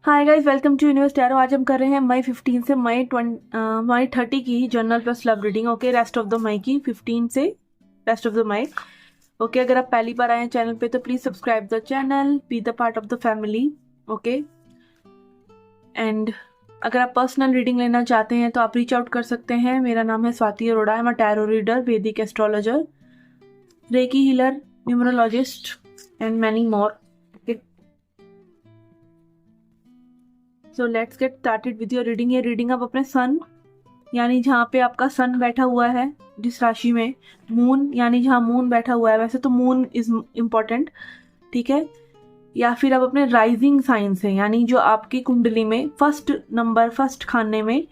Hi guys, welcome to Universe Tarot. आज हम कर रहे हैं मई 15 से मई 30 की general plus love reading. Okay, rest of the May की 15 से rest of the May. Okay, अगर आप पहली बार आए हैं चैनल पे तो please subscribe the channel, be the part of the family. Okay, and अगर आप पर्सनल रीडिंग लेना चाहते हैं तो आप रीच आउट कर सकते हैं। मेरा नाम है Swati Arora, I am a tarot reader, Vedic astrologer, reiki healer, numerologist and many more. So let's get started with your reading. ये रीडिंग आप अपने सन यानी जहाँ पे आपका सन बैठा हुआ है, जिस राशि में, मून यानी जहाँ मून बैठा हुआ है, वैसे तो मून इज इम्पोर्टेंट, ठीक है, या फिर आप अपने राइजिंग साइन से यानी जो आपकी कुंडली में फर्स्ट खाने में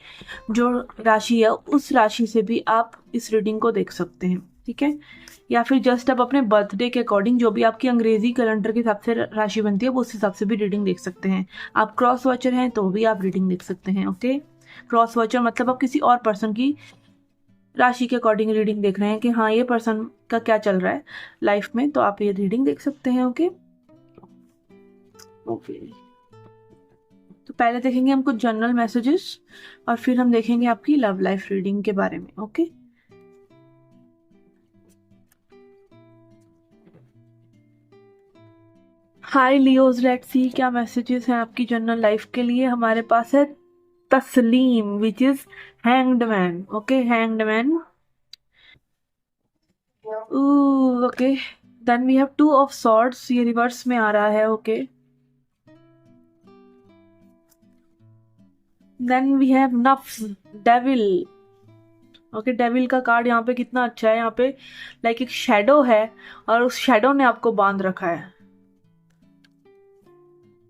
जो राशि है उस राशि से भी आप इस रीडिंग को देख सकते हैं, ठीक है, या फिर जस्ट आप अपने बर्थडे के अकॉर्डिंग जो भी आपकी अंग्रेजी कैलेंडर के हिसाब से राशि बनती है वो उस हिसाब से भी रीडिंग देख सकते हैं। आप क्रॉस वॉचर हैं तो भी आप रीडिंग देख सकते हैं। ओके, क्रॉस वॉचर मतलब आप किसी और पर्सन की राशि के अकॉर्डिंग रीडिंग देख रहे हैं कि हाँ ये पर्सन का क्या चल रहा है लाइफ में, तो आप ये रीडिंग देख सकते हैं। ओके ओके, तो पहले देखेंगे हम कुछ जनरल मैसेजेस और फिर हम देखेंगे आपकी लव लाइफ रीडिंग के बारे में। Okay, hi Leos, let's see क्या मैसेजेस हैं आपकी जनरल लाइफ के लिए। हमारे पास है तस्लीम which is hanged man. Okay, hanged man. Okay, then we have two of swords, ये रिवर्स में आ रहा है। ओके, देन वी हैव नफ्स, डेविल। ओके, डेविल का कार्ड यहाँ पे कितना अच्छा है, यहाँ पे लाइक एक शेडो है और उस शेडो ने आपको बांध रखा है।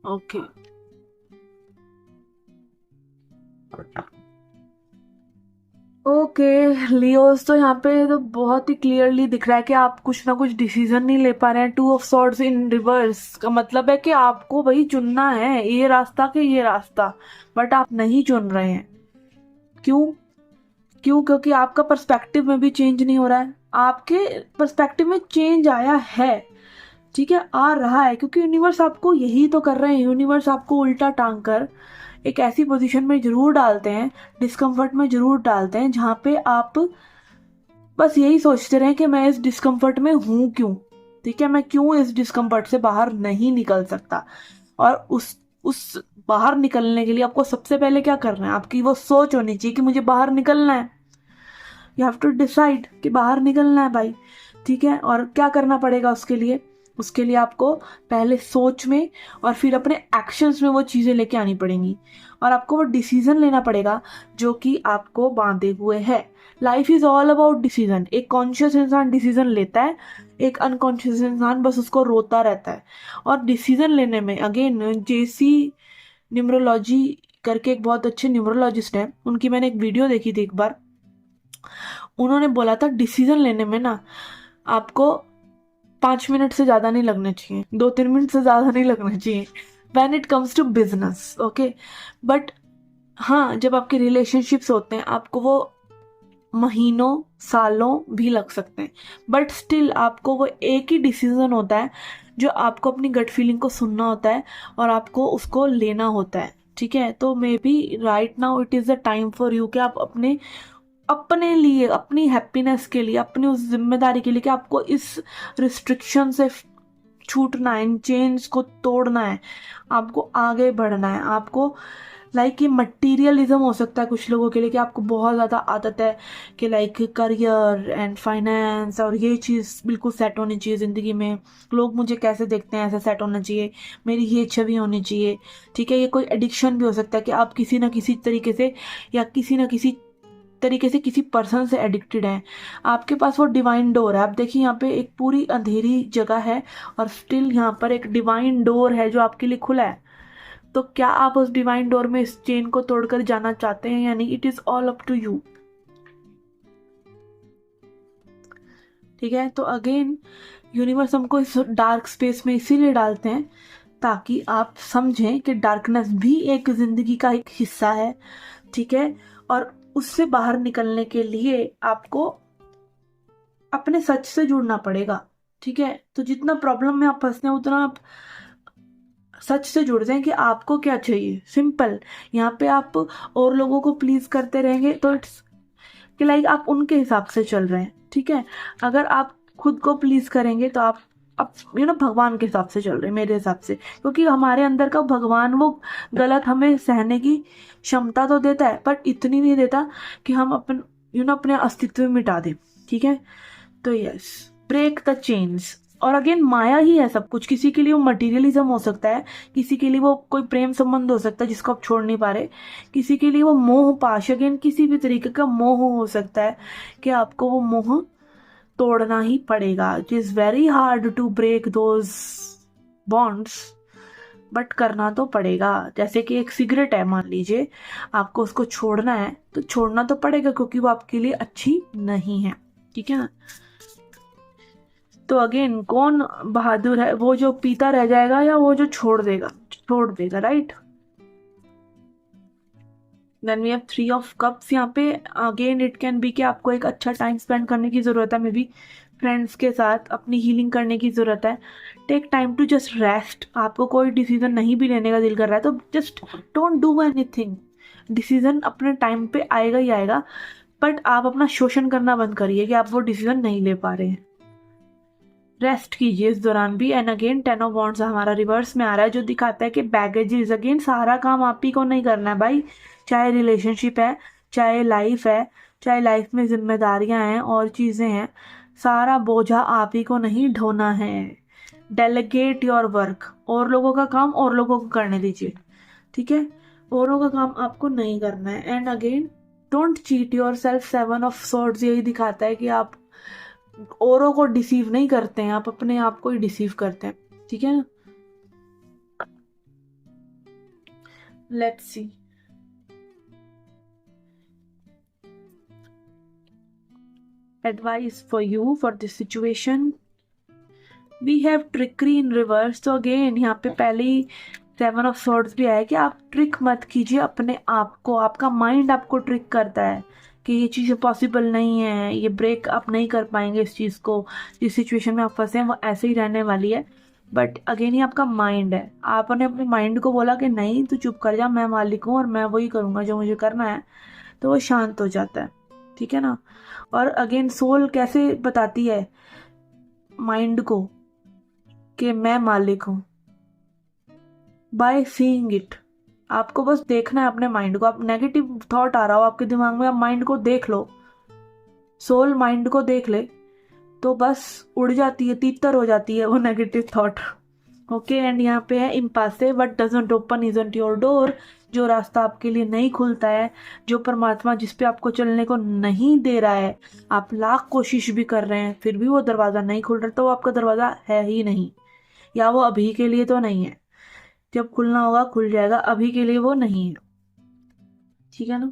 ओके, ओके लियोस, तो यहाँ पे तो बहुत ही क्लियरली दिख रहा है कि आप कुछ ना कुछ डिसीजन नहीं ले पा रहे हैं। To of swords in reverse का मतलब है कि आपको वही चुनना है, ये रास्ता के ये रास्ता, बट आप नहीं चुन रहे हैं। क्यों? क्योंकि आपका पर्सपेक्टिव में भी चेंज नहीं हो रहा है। आपके पर्सपेक्टिव में चेंज आया है, ठीक है, आ रहा है, क्योंकि यूनिवर्स आपको यही तो कर रहे हैं। यूनिवर्स आपको उल्टा टांग कर एक ऐसी पोजीशन में जरूर डालते हैं, डिस्कम्फर्ट में जरूर डालते हैं, जहां पे आप बस यही सोचते रहे कि मैं इस डिस्कम्फर्ट में हूं क्यों, ठीक है, मैं क्यों इस डिस्कम्फर्ट से बाहर नहीं निकल सकता। और उस बाहर निकलने के लिए आपको सबसे पहले क्या करना है, आपकी वो सोच होनी चाहिए कि मुझे बाहर निकलना है। यू हैव टू डिसाइड कि बाहर निकलना है भाई, ठीक है। और क्या करना पड़ेगा उसके लिए? उसके लिए आपको पहले सोच में और फिर अपने एक्शंस में वो चीज़ें लेके आनी पड़ेंगी और आपको वो डिसीजन लेना पड़ेगा जो कि आपको बांधे हुए है। Life is all about decision. एक कॉन्शियस इंसान डिसीजन लेता है, एक अनकॉन्शियस इंसान बस उसको रोता रहता है। और डिसीजन लेने में अगेन जेसी न्यूमरोलॉजी करके एक बहुत अच्छे न्यूमरोलॉजिस्ट हैं, उनकी मैंने एक वीडियो देखी थी एक बार। उन्होंने बोला था डिसीजन लेने में ना आपको 5 मिनट से ज्यादा नहीं लगने चाहिए, 2-3 मिनट से ज्यादा नहीं लगने चाहिए when it comes to business. Okay, but हाँ, जब आपके रिलेशनशिप्स होते हैं आपको वो महीनों सालों भी लग सकते हैं, बट स्टिल आपको वो एक ही डिसीजन होता है जो आपको अपनी गट फीलिंग को सुनना होता है और आपको उसको लेना होता है, ठीक है। तो may be right now it is the time for you कि आप अपने अपने लिए, अपनी हैप्पीनेस के लिए, अपनी उस जिम्मेदारी के लिए कि आपको इस रिस्ट्रिक्शन से छूटना है, इन चेंज को तोड़ना है, आपको आगे बढ़ना है। आपको लाइक ये मटीरियलिज्म हो सकता है कुछ लोगों के लिए कि आपको बहुत ज़्यादा आदत है कि लाइक करियर एंड फाइनेंस और ये चीज़ बिल्कुल सेट होनी चाहिए ज़िंदगी में, लोग मुझे कैसे देखते हैं ऐसा सेट होना चाहिए, मेरी ये छवि होनी चाहिए, ठीक है। ये कोई एडिक्शन भी हो सकता है कि आप किसी ना किसी तरीके से या किसी ना किसी तरीके से किसी पर्सन से एडिक्टेड हैं। आपके पास वो डिवाइन डोर है। आप देखिए यहाँ पे एक पूरी अंधेरी जगह है और स्टिल यहाँ पर एक डिवाइन डोर है जो आपके लिए खुला है। तो क्या आप उस डिवाइन डोर में इस चेन को तोड़कर जाना चाहते हैं? यानी it is all up to you, ठीक है। तो अगेन यूनिवर्स हमको इस डार्क स्पेस में इसीलिए डालते हैं ताकि आप समझें कि डार्कनेस भी एक जिंदगी का एक हिस्सा है, ठीक है। और उससे बाहर निकलने के लिए आपको अपने सच से जुड़ना पड़ेगा, ठीक है। तो जितना प्रॉब्लम में आप फंसते हैं उतना आप सच से जुड़ जाएं कि आपको क्या चाहिए, सिंपल। यहाँ पे आप और लोगों को प्लीज करते रहेंगे तो इट्स कि लाइक आप उनके हिसाब से चल रहे हैं, ठीक है। अगर आप खुद को प्लीज करेंगे तो आप भगवान के हिसाब से चल रहे हैं मेरे हिसाब से, क्योंकि हमारे अंदर का भगवान वो गलत हमें सहने की क्षमता तो देता है पर इतनी नहीं देता कि हम अपने अस्तित्व मिटा दें, ठीक है। तो यस, ब्रेक द चेन्स। और अगेन माया ही है सब कुछ। किसी के लिए वो मटेरियलिज्म हो सकता है, किसी के लिए वो कोई प्रेम संबंध हो सकता है जिसको आप छोड़ नहीं पा रहे, किसी के लिए वो मोह पाश, अगेन किसी भी तरीके का मोह हो सकता है कि आपको वो मोह तोड़ना ही पड़ेगा। It is very hard to break those bonds, but करना तो पड़ेगा। जैसे कि एक सिगरेट है, मान लीजिए आपको उसको छोड़ना है तो छोड़ना तो पड़ेगा क्योंकि वो आपके लिए अच्छी नहीं है, ठीक है ना। तो अगेन कौन बहादुर है, वो जो पीता रह जाएगा या वो जो छोड़ देगा? छोड़ देगा, right. Then we have 3 of cups. यहाँ पे अगेन इट कैन बी कि आपको एक अच्छा टाइम स्पेंड करने की जरूरत है, मे बी फ्रेंड्स के साथ अपनी हीलिंग करने की जरूरत है। Take time to just rest. आपको कोई डिसीजन नहीं भी लेने का दिल कर रहा है तो just don't do anything. Decision अपने टाइम पे आएगा ही आएगा, बट आप अपना शोषण करना बंद करिए कि आप वो डिसीजन नहीं ले पा रहे हैं। रेस्ट कीजिए इस दौरान भी। एंड अगेन 10 ऑफ वॉन्ड्स हमारा रिवर्स में आ रहा है जो दिखाता है कि बैगेजेस, अगेन सारा काम आप ही को नहीं करना है भाई। चाहे रिलेशनशिप है, चाहे लाइफ है, चाहे लाइफ में जिम्मेदारियां हैं और चीजें हैं, सारा बोझा आप ही को नहीं ढोना है। Delegate your work. और लोगों का काम और लोगों को करने दीजिए, ठीक है। औरों का काम आपको नहीं करना है। And again don't cheat your self. 7 of swords यही दिखाता है कि आप औरों को डिसीव नहीं करते हैं, आप अपने आप को ही डिसीव करते हैं, ठीक है ना। Let's see. Advice for you for this situation. We have trickery in reverse. तो अगेन यहाँ पे पहले ही 7 ऑफ सॉर्ड्स भी आया कि आप ट्रिक मत कीजिए अपने आप को। आपका माइंड आपको ट्रिक करता है कि ये चीज़ पॉसिबल नहीं है, ये ब्रेक आप नहीं कर पाएंगे इस चीज़ को, जिस सिचुएशन में आप फंसे हैं वो ऐसे ही रहने वाली है। बट अगेन ये आपका माइंड है। आपने अपने माइंड को बोला कि नहीं तू चुप कर जा, मैं मालिक हूँ और मैं वही करूँगा जो मुझे करना है, तो वो शांत हो जाता है, ठीक है ना। और अगेन सोल कैसे बताती है माइंड को कि मैं मालिक हूँ? By seeing it. आपको बस देखना है अपने माइंड को। आप नेगेटिव थॉट आ रहा हो आपके दिमाग में, आप माइंड को देख लो, सोल माइंड को देख ले तो बस उड़ जाती है, तीतर हो जाती है वो नेगेटिव थॉट। ओके। एंड यहाँ पे है impassive, what doesn't open isn't your door. जो रास्ता आपके लिए नहीं खुलता है, जो परमात्मा जिस पे आपको चलने को नहीं दे रहा है, आप लाख कोशिश भी कर रहे हैं फिर भी वो दरवाजा नहीं खुल रहा, तो वो आपका दरवाजा है ही नहीं, या वो अभी के लिए तो नहीं है। जब खुलना होगा खुल जाएगा, अभी के लिए वो नहीं है, ठीक है ना।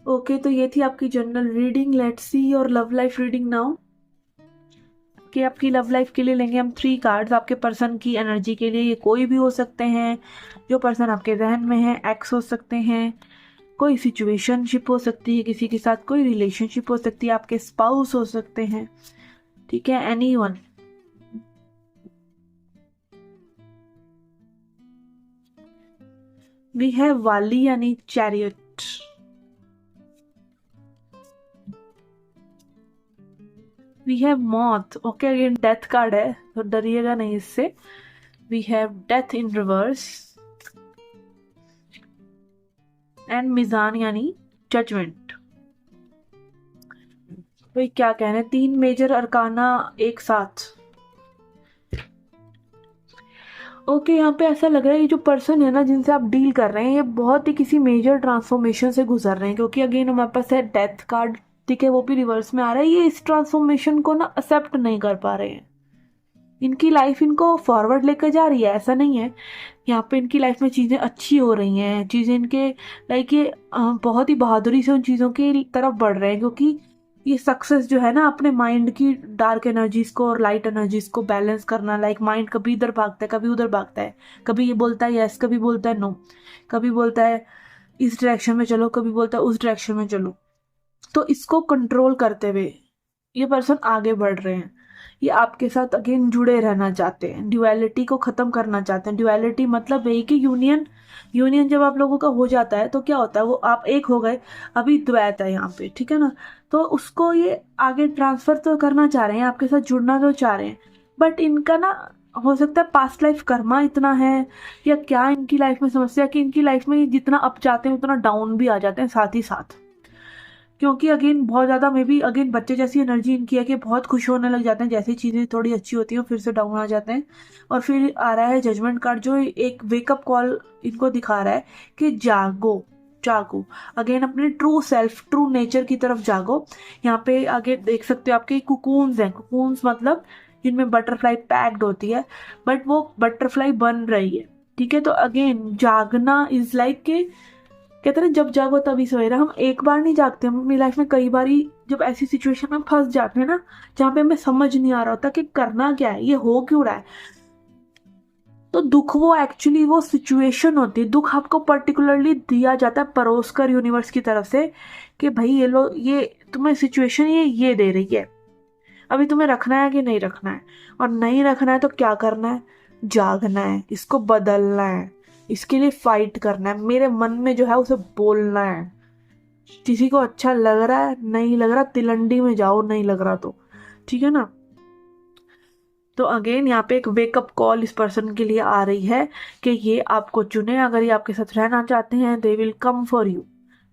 ओके, तो ये थी आपकी general reading. Let's see your love life reading now. कि आपकी लव लाइफ के लिए लेंगे हम 3 कार्ड्स। आपके पर्सन की एनर्जी के लिए ये कोई भी हो सकते हैं, जो पर्सन आपके जहन में है, एक्स हो सकते हैं, कोई सिचुएशनशिप हो सकती है किसी के साथ, कोई रिलेशनशिप हो सकती है, आपके स्पाउस हो सकते हैं, ठीक है, एनीवन। वी हैव वाली यानी चैरियट। वी हैव मौत। ओके, अगेन डेथ कार्ड है तो डरिएगा नहीं इससे। We have death in reverse and मिजान यानी जजमेंट। तो क्या कहने, 3 मेजर अरकाना एक साथ। ओके, यहाँ पे ऐसा लग रहा है ये जो पर्सन है ना जिनसे आप डील कर रहे हैं, ये बहुत ही किसी मेजर ट्रांसफॉर्मेशन से गुजर रहे हैं, क्योंकि अगेन हमारे पास है डेथ कार्ड, ठीक है, वो भी रिवर्स में आ रहा है। ये इस ट्रांसफॉर्मेशन को ना एक्सेप्ट नहीं कर पा रहे हैं। इनकी लाइफ इनको फॉरवर्ड लेकर जा रही है, ऐसा नहीं है। यहाँ पे इनकी लाइफ में चीज़ें अच्छी हो रही हैं, चीज़ें इनके लाइक ये बहुत ही बहादुरी से उन चीज़ों की तरफ बढ़ रहे हैं, क्योंकि ये सक्सेस जो है ना अपने माइंड की डार्क एनर्जीज को और लाइट एनर्जीज को बैलेंस करना। लाइक माइंड कभी इधर भागता है, कभी उधर भागता है, कभी ये बोलता है यस, कभी बोलता है नो, कभी बोलता है इस डायरेक्शन में चलो, कभी बोलता है उस डायरेक्शन में चलो। तो इसको कंट्रोल करते हुए ये पर्सन आगे बढ़ रहे हैं। ये आपके साथ अगेन जुड़े रहना चाहते हैं, ड्युअलिटी को खत्म करना चाहते हैं। ड्युअलिटी मतलब यही कि यूनियन, यूनियन जब आप लोगों का हो जाता है तो क्या होता है, वो आप एक हो गए, अभी द्वैत है यहाँ पे, ठीक है ना। तो उसको ये आगे ट्रांसफर तो करना चाह रहे हैं, आपके साथ जुड़ना तो चाह रहे हैं, बट इनका ना हो सकता है पास्ट लाइफ कर्मा इतना है या क्या इनकी लाइफ में समस्या कि इनकी लाइफ में जितना अप जाते हैं उतना डाउन भी आ जाते हैं साथ ही साथ। क्योंकि अगेन बहुत ज़्यादा मे बी अगेन बच्चे जैसी एनर्जी इनकी है कि बहुत खुश होने लग जाते हैं, जैसी चीज़ें थोड़ी अच्छी होती हैं फिर से डाउन आ जाते हैं। और फिर आ रहा है जजमेंट कार्ड जो एक वेकअप कॉल इनको दिखा रहा है कि जागो, जागो अगेन अपने ट्रू सेल्फ, ट्रू नेचर की तरफ जागो। यहाँ पे आगे देख सकते हो आपके कुकून्स हैं, कुकून्स मतलब जिनमें बटरफ्लाई पैक्ड होती है, बट वो बटरफ्लाई बन रही है, ठीक है। तो अगेन जागना इज लाइक के कहते हैं ना, जब जागो तभी सवेरा। हम एक बार नहीं जागते, हम अपनी लाइफ में कई बार ही जब ऐसी सिचुएशन में फंस जाते हैं ना जहाँ पे हमें समझ नहीं आ रहा होता कि करना क्या है, ये हो क्यों रहा है, तो दुख वो एक्चुअली वो सिचुएशन होती है। दुख आपको पर्टिकुलरली दिया जाता है परोस कर यूनिवर्स की तरफ से कि भाई ये लो, ये तुम्हें सिचुएशन ये दे रही है, अभी तुम्हें रखना है कि नहीं रखना है, और नहीं रखना है तो क्या करना है, जागना है, इसको बदलना है, इसके लिए फाइट करना है, मेरे मन में जो है उसे बोलना है। किसी को अच्छा लग रहा है, नहीं लग रहा, तिलंडी में जाओ, नहीं लग रहा तो, ठीक है ना। तो अगेन यहाँ पे एक वेकअप कॉल इस पर्सन के लिए आ रही है कि ये आपको चुने, अगर ये आपके साथ रहना चाहते हैं they will come for you.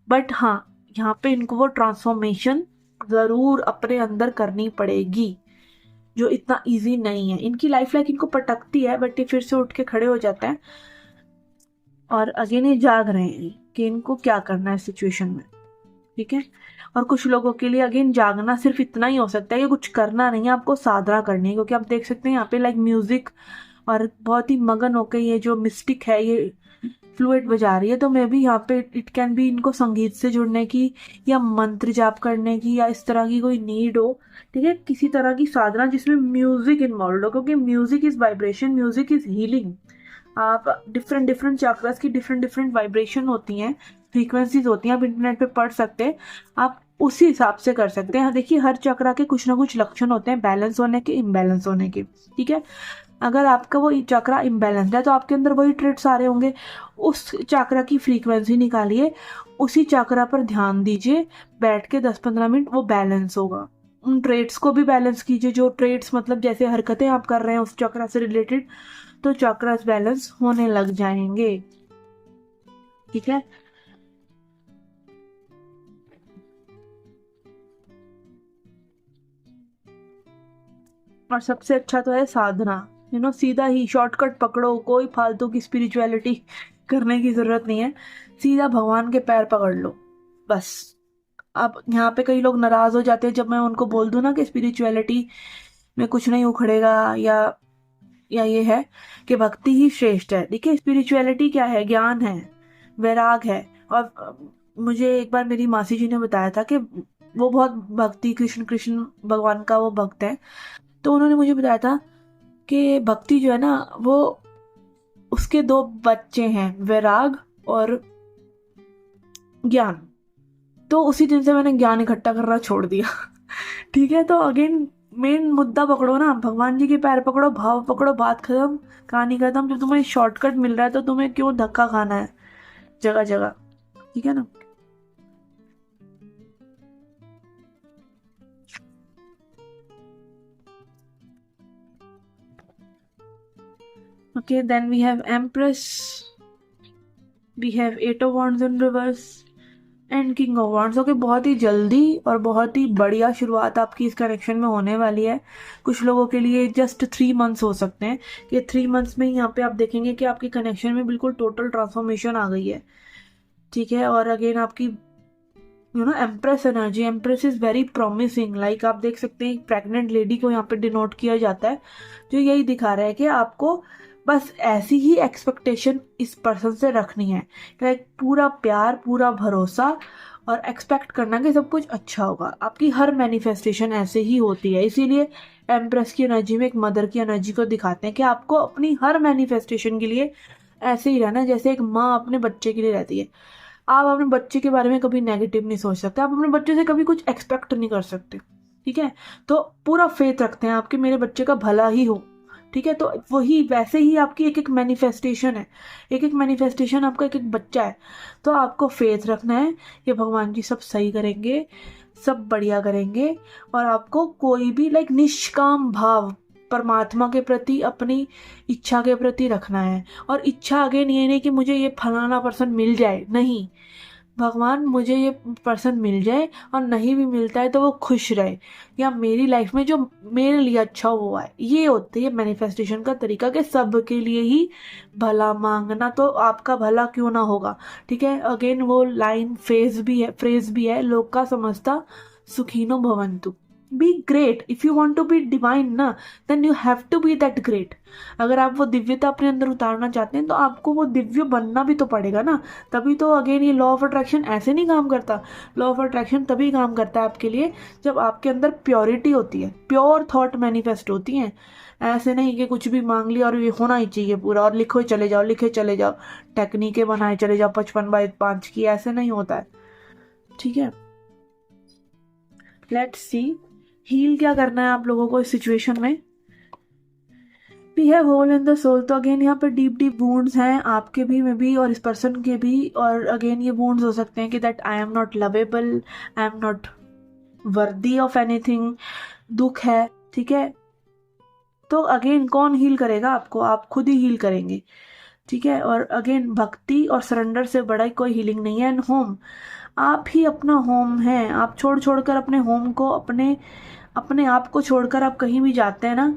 But हाँ, यहाँ पे इनको वो ट्रांसफॉर्मेशन जरूर अपने अंदर करनी पड़ेगी जो इतना इजी नहीं है। इनकी लाइफ लाइक इनको पटकती है, बट ये फिर से उठ के खड़े हो जाते हैं और अगेन ये जाग रहे हैं कि इनको क्या करना है सिचुएशन में, ठीक है। और कुछ लोगों के लिए अगेन जागना सिर्फ इतना ही हो सकता है कि कुछ करना नहीं है, आपको साधना करनी है। क्योंकि आप देख सकते हैं यहाँ पे लाइक म्यूजिक और बहुत ही मगन होकर ये जो मिस्टिक है ये फ्लूइड बजा रही है। तो मैं भी यहाँ पे इट कैन बी इनको संगीत से जुड़ने की या मंत्र जाप करने की या इस तरह की कोई नीड हो, ठीक है, किसी तरह की साधना जिसमें म्यूजिक इन्वॉल्व हो। क्योंकि music is vibration, music is healing. आप डिफरेंट डिफरेंट चक्रास की डिफरेंट डिफरेंट वाइब्रेशन होती हैं, फ्रीक्वेंसीज होती हैं, आप इंटरनेट पे पढ़ सकते हैं, आप उसी हिसाब से कर सकते हैं। देखिए हर चक्रा के कुछ ना कुछ लक्षण होते हैं, बैलेंस होने के, इम्बैलेंस होने के, ठीक है। अगर आपका वो चक्रा इम्बैलेंस है तो आपके अंदर वही ट्रेड्स आ रहे होंगे। उस चक्रा की फ्रीक्वेंसी निकालिए, उसी चक्रा पर ध्यान दीजिए, बैठ के 10-15 मिनट, वो बैलेंस होगा। उन ट्रेड्स को भी बैलेंस कीजिए, जो ट्रेड्स मतलब जैसे हरकतें आप कर रहे हैं उस चक्रा से रिलेटेड, तो चक्रास बैलेंस होने लग जाएंगे, ठीक है। और सबसे अच्छा तो है साधना, सीधा ही शॉर्टकट पकड़ो, कोई फालतू की स्पिरिचुअलिटी करने की जरूरत नहीं है, सीधा भगवान के पैर पकड़ लो बस। अब यहाँ पे कई लोग नाराज हो जाते हैं जब मैं उनको बोल दूं ना कि स्पिरिचुअलिटी में कुछ नहीं उखड़ेगा, या ये है कि भक्ति ही श्रेष्ठ है। देखिए स्पिरिचुअलिटी क्या है, ज्ञान है, वैराग है। और मुझे एक बार मेरी मासी जी ने बताया था कि वो बहुत भक्ति, कृष्ण कृष्ण भगवान का वो भक्त है। तो उन्होंने मुझे बताया था कि भक्ति जो है ना वो उसके दो बच्चे हैं, वैराग और ज्ञान। तो उसी दिन से मैंने ज्ञान इकट्ठा करना छोड़ दिया ठीक है। तो अगेन मेन मुद्दा पकड़ो ना, भगवान जी के पैर पकड़ो, भाव पकड़ो, बात खत्म, कहानी खत्म। जब तुम्हें शॉर्टकट मिल रहा है तो तुम्हें क्यों धक्का खाना है जगह जगह, ठीक है ना। Okay, then we have Empress, we have Eight of Wands in reverse and king of wands. Okay, बहुत ही जल्दी और बहुत ही बढ़िया शुरुआत आपकी इस कनेक्शन में होने वाली है। कुछ लोगों के लिए जस्ट 3 मंथ्स हो सकते हैं कि 3 मंथ्स में यहाँ पे आप देखेंगे कि आपकी कनेक्शन में बिल्कुल टोटल ट्रांसफॉर्मेशन आ गई है, ठीक है। और अगेन आपकी empress energy, empress is very promising. Like आप देख सकते हैं प्रेग्नेंट लेडी को यहाँ पे डिनोट किया जाता है, जो यही दिखा रहा है कि आपको बस ऐसी ही एक्सपेक्टेशन इस पर्सन से रखनी है, लाइक पूरा प्यार, पूरा भरोसा, और एक्सपेक्ट करना कि सब कुछ अच्छा होगा। आपकी हर मैनिफेस्टेशन ऐसे ही होती है, इसीलिए एम्प्रेस की एनर्जी में एक मदर की एनर्जी को दिखाते हैं कि आपको अपनी हर मैनिफेस्टेशन के लिए ऐसे ही रहना जैसे एक माँ अपने बच्चे के लिए रहती है। आप अपने बच्चे के बारे में कभी नेगेटिव नहीं सोच सकते, आप अपने बच्चे से कभी कुछ एक्सपेक्ट नहीं कर सकते, ठीक है, तो पूरा फेथ रखते हैं आपके मेरे बच्चे का भला ही हो। ठीक है, तो वही वैसे ही आपकी एक एक मैनिफेस्टेशन है, एक एक मैनिफेस्टेशन आपका एक एक बच्चा है। तो आपको फेथ रखना है कि भगवान जी सब सही करेंगे, सब बढ़िया करेंगे। और आपको कोई भी निष्काम भाव परमात्मा के प्रति, अपनी इच्छा के प्रति रखना है। और इच्छा अगेन ये नहीं कि मुझे ये फलाना पर्सन मिल जाए, नहीं, भगवान मुझे ये पर्सन मिल जाए, और नहीं भी मिलता है तो वो खुश रहे, या मेरी लाइफ में जो मेरे लिए अच्छा हो वो आए। ये होती है मैनिफेस्टेशन का तरीका, कि सब के लिए ही भला मांगना, तो आपका भला क्यों ना होगा। ठीक है, अगेन वो लाइन फ्रेज भी है, लोक का समझता सुखीनो भवंतु। Be great, if you want to be divine ना, then you have to be that great. अगर आप वो दिव्यता अपने अंदर उतारना चाहते हैं तो आपको वो दिव्य बनना भी तो पड़ेगा ना। तभी तो अगेन ये लॉ ऑफ अट्रैक्शन ऐसे नहीं काम करता। लॉ ऑफ अट्रैक्शन तभी काम करता है आपके लिए जब आपके अंदर प्योरिटी होती है, प्योर थॉट मैनिफेस्ट होती हैं। ऐसे नहीं कि कुछ भी मांग लिया और ये होना ही चाहिए पूरा, और लिखो चले जाओ, लिखे चले जाओ, टेक्निकें बनाए चले जाओ 55/5 की, ऐसे नहीं होता है। ठीक है, लेट्स सी हील क्या करना है आप लोगों को इस सिचुएशन में। We have hole in the soul, तो अगेन यहाँ पे डीप डीप वुंड्स हैं आपके भी, में भी, और इस पर्सन के भी। और अगेन ये वुंड्स हो सकते हैं कि that I am not lovable, I am not worthy of anything, दुख है। ठीक है, तो अगेन कौन हील करेगा आपको, आप खुद ही हील करेंगे। ठीक है, और अगेन भक्ति और सरेंडर से बड़ा कोई हीलिंग नहीं है। एंड होम, आप ही अपना होम है। आप छोड़ छोड़ कर अपने होम को, अपने अपने आप को छोड़कर आप कहीं भी जाते हैं ना,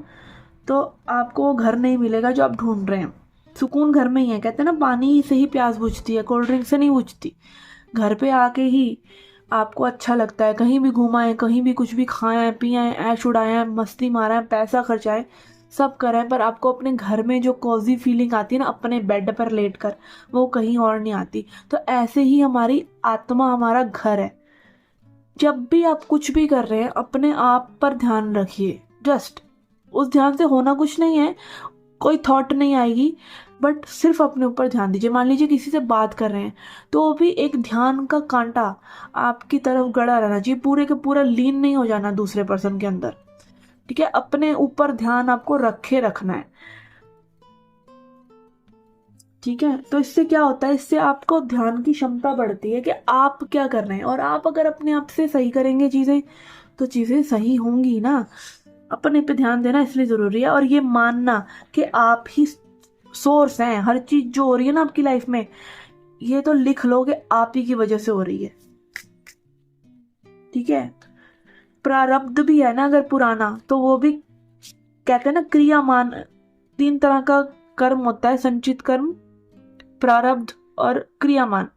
तो आपको वो घर नहीं मिलेगा जो आप ढूंढ रहे हैं। सुकून घर में ही है, कहते हैं ना पानी से ही प्यास बुझती है, कोल्ड ड्रिंक से नहीं बुझती। घर पे आके ही आपको अच्छा लगता है। कहीं भी घुमाएं, कहीं भी कुछ भी खाएं पियाएं, ऐश उड़ाएं, मस्ती मारें, पैसा खर्चाएं, सब करें, पर आपको अपने घर में जो कॉजी फीलिंग आती है ना अपने बेड पर लेट कर, वो कहीं और नहीं आती। तो ऐसे ही हमारी आत्मा हमारा घर है। जब भी आप कुछ भी कर रहे हैं अपने आप पर ध्यान रखिए, जस्ट उस ध्यान से होना कुछ नहीं है, कोई थॉट नहीं आएगी, बट सिर्फ अपने ऊपर ध्यान दीजिए। मान लीजिए किसी से बात कर रहे हैं तो वो भी एक ध्यान का कांटा आपकी तरफ गड़ा रहना चाहिए, पूरे के पूरा लीन नहीं हो जाना दूसरे पर्सन के अंदर। ठीक है, अपने ऊपर ध्यान आपको रखे रखना है। ठीक है, तो इससे क्या होता है, इससे आपको ध्यान की क्षमता बढ़ती है कि आप क्या कर रहे हैं। और आप अगर अपने आप से सही करेंगे चीजें तो चीजें सही होंगी ना। अपने पे ध्यान देना इसलिए जरूरी है, और ये मानना कि आप ही सोर्स हैं। हर चीज जो हो रही है ना आपकी लाइफ में, ये तो लिख लो कि आप ही की वजह से हो रही है। ठीक है, प्रारब्ध भी है ना अगर पुराना, तो वो भी कहते हैं ना क्रियामान। 3 तरह का कर्म होता है, संचित कर्म, प्रारब्ध और क्रियामान।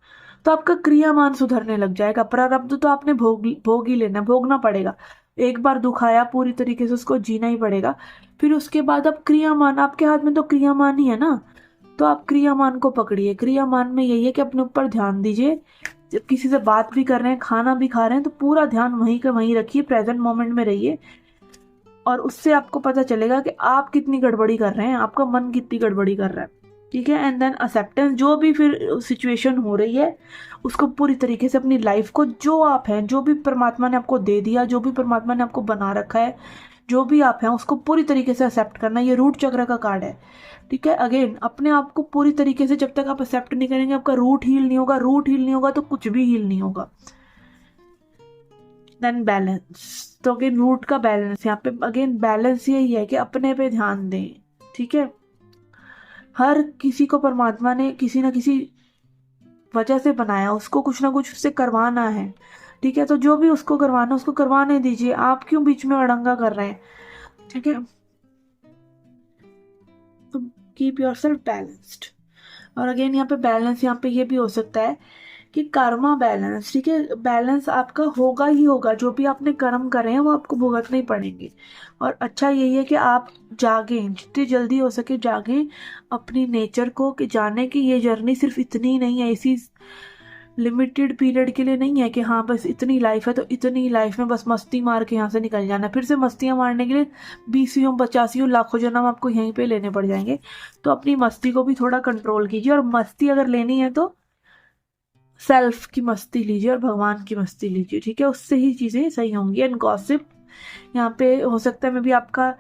तो आपका क्रियामान सुधरने लग जाएगा। प्रारब्ध तो आपने भोग ही लेना, भोगना पड़ेगा। एक बार दुख आया पूरी तरीके से उसको जीना ही पड़ेगा। फिर उसके बाद अब क्रियामान, आपके हाथ में तो क्रियामान ही है ना, तो आप क्रियामान को पकड़िए। क्रियामान में यही है कि अपने ऊपर ध्यान दीजिए। जब किसी से बात भी कर रहे हैं, खाना भी खा रहे हैं, तो पूरा ध्यान वहीं का वहीं रखिए, प्रेजेंट मोमेंट में रहिए। और उससे आपको पता चलेगा कि आप कितनी गड़बड़ी कर रहे हैं, आपका मन कितनी गड़बड़ी कर रहा है। ठीक है, एंड देन एक्सेप्टेंस, जो भी फिर सिचुएशन हो रही है उसको पूरी तरीके से अपनी लाइफ को, जो आप हैं, जो भी परमात्मा ने आपको दे दिया, जो भी परमात्मा ने आपको बना रखा है, जो भी आप हैं उसको पूरी तरीके से एक्सेप्ट करना। ये रूट चक्र का कार्ड है। ठीक है, अगेन अपने आप को पूरी तरीके से जब तक आप एक्सेप्ट नहीं करेंगे, आपका रूट हील नहीं होगा। रूट हील नहीं होगा तो कुछ भी हील नहीं होगा। देन बैलेंस, तो अगेन रूट का बैलेंस, यहाँ पे अगेन बैलेंस यही है कि अपने पे ध्यान दें। ठीक है, हर किसी को परमात्मा ने किसी ना किसी वजह से बनाया, उसको कुछ ना कुछ उससे करवाना है। ठीक है, तो जो भी उसको करवाना उसको करवाने दीजिए, आप क्यों बीच में अड़ंगा कर रहे हैं। ठीक है, तो कीप योरसेल्फ बैलेंस्ड। और अगेन यहाँ पे बैलेंस, यहाँ पे ये भी हो सकता है कि कर्मा बैलेंस। ठीक है, बैलेंस आपका होगा ही होगा, जो भी आपने कर्म करे हैं वो आपको भुगतने ही पड़ेंगे। और अच्छा यही है कि आप जागें, जितनी जल्दी हो सके जागें अपनी नेचर को, कि जाने की ये जर्नी सिर्फ इतनी नहीं है, इसी लिमिटेड पीरियड के लिए नहीं है कि हाँ बस इतनी लाइफ है तो इतनी लाइफ में बस मस्ती मार के यहाँ से निकल जाना। फिर से मस्तियाँ मारने के लिए 20 50 लाखों जन्म आपको यहीं पे लेने पड़ जाएंगे। तो अपनी मस्ती को भी थोड़ा कंट्रोल कीजिए, और मस्ती अगर लेनी है तो सेल्फ की मस्ती लीजिए और भगवान की मस्ती लीजिए। ठीक है, उससे ही चीज़ें सही होंगी। एंड गॉसिप, यहाँ पे हो सकता है मे भी आपका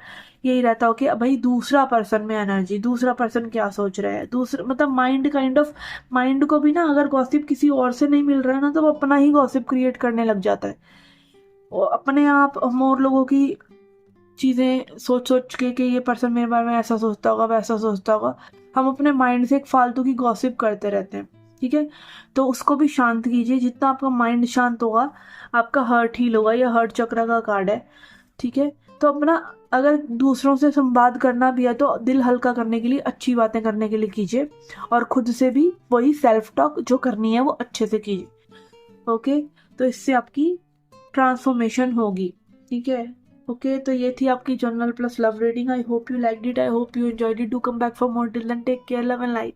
यही रहता हो कि भाई दूसरा पर्सन में एनर्जी, दूसरा पर्सन क्या सोच रहा है, दूसरा मतलब माइंड काइंड ऑफ, माइंड को भी ना अगर गॉसिप किसी और से नहीं मिल रहा है ना तो वो अपना ही गॉसिप क्रिएट करने लग जाता है। वो अपने आप हम और लोगों की चीज़ें सोच सोच के कि ये पर्सन मेरे बारे में ऐसा सोचता होगा वैसा सोचता होगा, हम अपने माइंड से एक फालतू की गॉसिप करते रहते हैं। ठीक है, तो उसको भी शांत कीजिए। जितना आपका माइंड शांत होगा आपका हार्ट हील होगा। ये हार्ट चक्र का कार्ड है। ठीक है, तो अपना अगर दूसरों से संवाद करना भी है तो दिल हल्का करने के लिए अच्छी बातें करने के लिए कीजिए, और खुद से भी वही सेल्फ टॉक जो करनी है वो अच्छे से कीजिए। ओके, तो इससे आपकी ट्रांसफॉर्मेशन होगी। ठीक है, ओके, तो ये थी आपकी general plus love reading. I hope you liked it, I hope you enjoyed it. Do come back for more, till then take care, love and light.